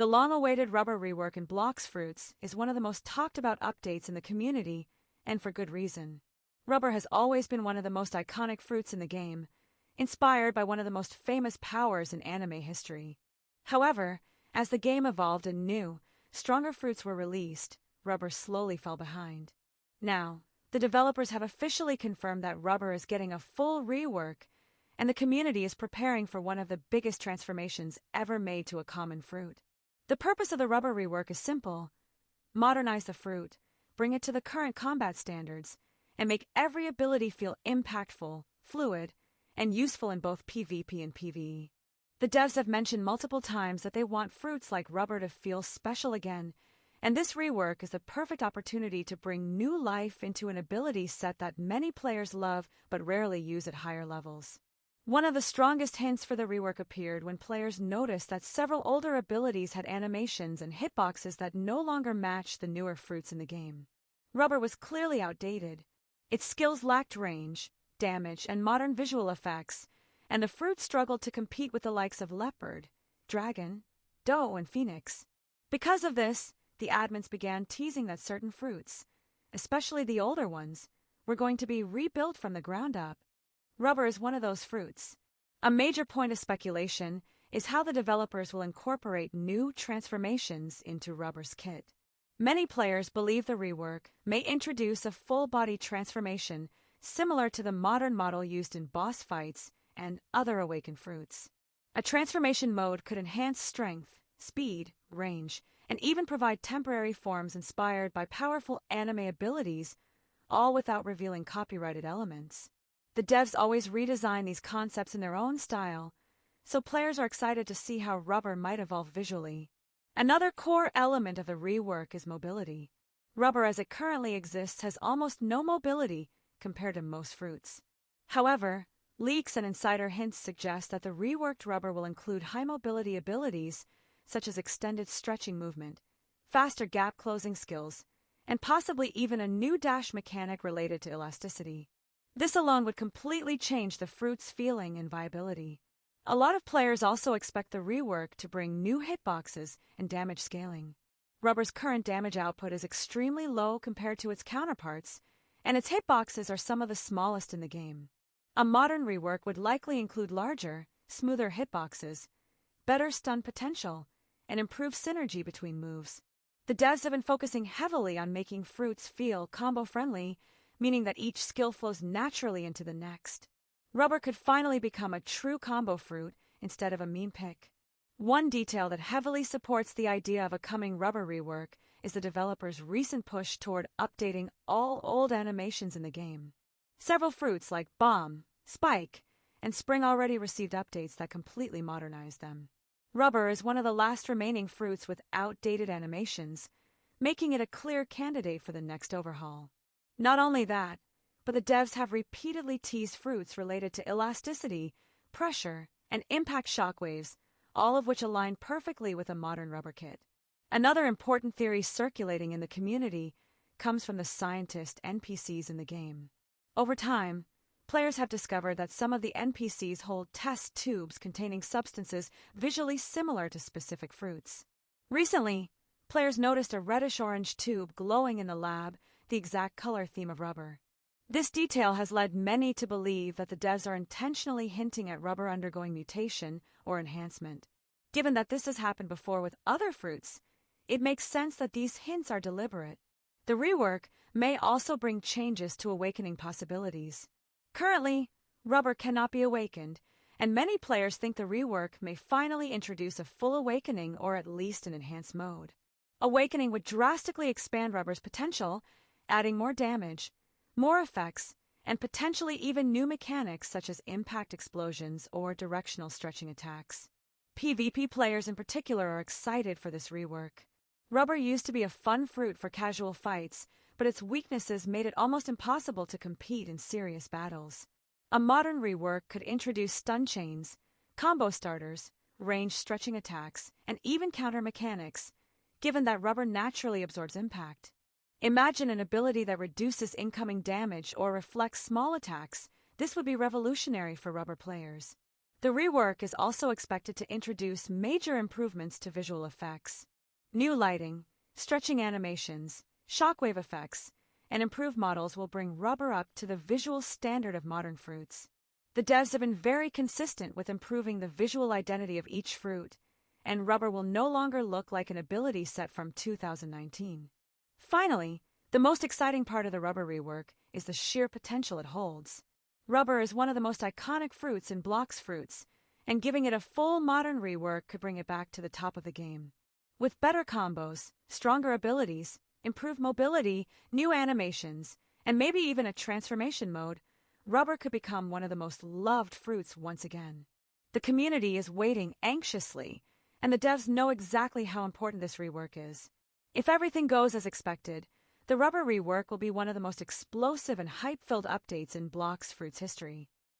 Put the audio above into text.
The long-awaited Rubber Rework in Blox Fruits is one of the most talked-about updates in the community, and for good reason. Rubber has always been one of the most iconic fruits in the game, inspired by one of the most famous powers in anime history. However, as the game evolved and new, stronger fruits were released, Rubber slowly fell behind. Now, the developers have officially confirmed that Rubber is getting a full rework, and the community is preparing for one of the biggest transformations ever made to a common fruit. The purpose of the Rubber Rework is simple: modernize the fruit, bring it to the current combat standards, and make every ability feel impactful, fluid, and useful in both PvP and PvE. The devs have mentioned multiple times that they want fruits like Rubber to feel special again, and this rework is the perfect opportunity to bring new life into an ability set that many players love but rarely use at higher levels. One of the strongest hints for the rework appeared when players noticed that several older abilities had animations and hitboxes that no longer matched the newer fruits in the game. Rubber was clearly outdated. Its skills lacked range, damage, and modern visual effects, and the fruit struggled to compete with the likes of Leopard, Dragon, Doe, and Phoenix. Because of this, the admins began teasing that certain fruits, especially the older ones, were going to be rebuilt from the ground up. Rubber is one of those fruits. A major point of speculation is how the developers will incorporate new transformations into Rubber's kit. Many players believe the rework may introduce a full-body transformation similar to the modern model used in boss fights and other awakened fruits. A transformation mode could enhance strength, speed, range, and even provide temporary forms inspired by powerful anime abilities, all without revealing copyrighted elements. The devs always redesign these concepts in their own style, so players are excited to see how Rubber might evolve visually. Another core element of the rework is mobility. Rubber as it currently exists has almost no mobility compared to most fruits. However, leaks and insider hints suggest that the reworked Rubber will include high mobility abilities such as extended stretching movement, faster gap closing skills, and possibly even a new dash mechanic related to elasticity. This alone would completely change the fruit's feeling and viability. A lot of players also expect the rework to bring new hitboxes and damage scaling. Rubber's current damage output is extremely low compared to its counterparts, and its hitboxes are some of the smallest in the game. A modern rework would likely include larger, smoother hitboxes, better stun potential, and improved synergy between moves. The devs have been focusing heavily on making fruits feel combo-friendly, meaning that each skill flows naturally into the next. Rubber could finally become a true combo fruit instead of a meme pick. One detail that heavily supports the idea of a coming Rubber rework is the developers' recent push toward updating all old animations in the game. Several fruits like Bomb, Spike, and Spring already received updates that completely modernize them. Rubber is one of the last remaining fruits with outdated animations, making it a clear candidate for the next overhaul. Not only that, but the devs have repeatedly teased fruits related to elasticity, pressure, and impact shockwaves, all of which align perfectly with a modern Rubber kit. Another important theory circulating in the community comes from the scientist NPCs in the game. Over time, players have discovered that some of the NPCs hold test tubes containing substances visually similar to specific fruits. Recently, players noticed a reddish-orange tube glowing in the lab, the exact color theme of Rubber. This detail has led many to believe that the devs are intentionally hinting at Rubber undergoing mutation or enhancement. Given that this has happened before with other fruits, it makes sense that these hints are deliberate. The rework may also bring changes to awakening possibilities. Currently, Rubber cannot be awakened, and many players think the rework may finally introduce a full awakening or at least an enhanced mode. Awakening would drastically expand Rubber's potential, adding more damage, more effects, and potentially even new mechanics such as impact explosions or directional stretching attacks. PvP players in particular are excited for this rework. Rubber used to be a fun fruit for casual fights, but its weaknesses made it almost impossible to compete in serious battles. A modern rework could introduce stun chains, combo starters, range stretching attacks, and even counter mechanics, given that Rubber naturally absorbs impact. Imagine an ability that reduces incoming damage or reflects small attacks. This would be revolutionary for Rubber players. The rework is also expected to introduce major improvements to visual effects. New lighting, stretching animations, shockwave effects, and improved models will bring Rubber up to the visual standard of modern fruits. The devs have been very consistent with improving the visual identity of each fruit, and Rubber will no longer look like an ability set from 2019. Finally, the most exciting part of the Rubber rework is the sheer potential it holds. Rubber is one of the most iconic fruits in Blox Fruits, and giving it a full modern rework could bring it back to the top of the game. With better combos, stronger abilities, improved mobility, new animations, and maybe even a transformation mode, Rubber could become one of the most loved fruits once again. The community is waiting anxiously, and the devs know exactly how important this rework is. If everything goes as expected, the Rubber rework will be one of the most explosive and hype-filled updates in Blox Fruits history.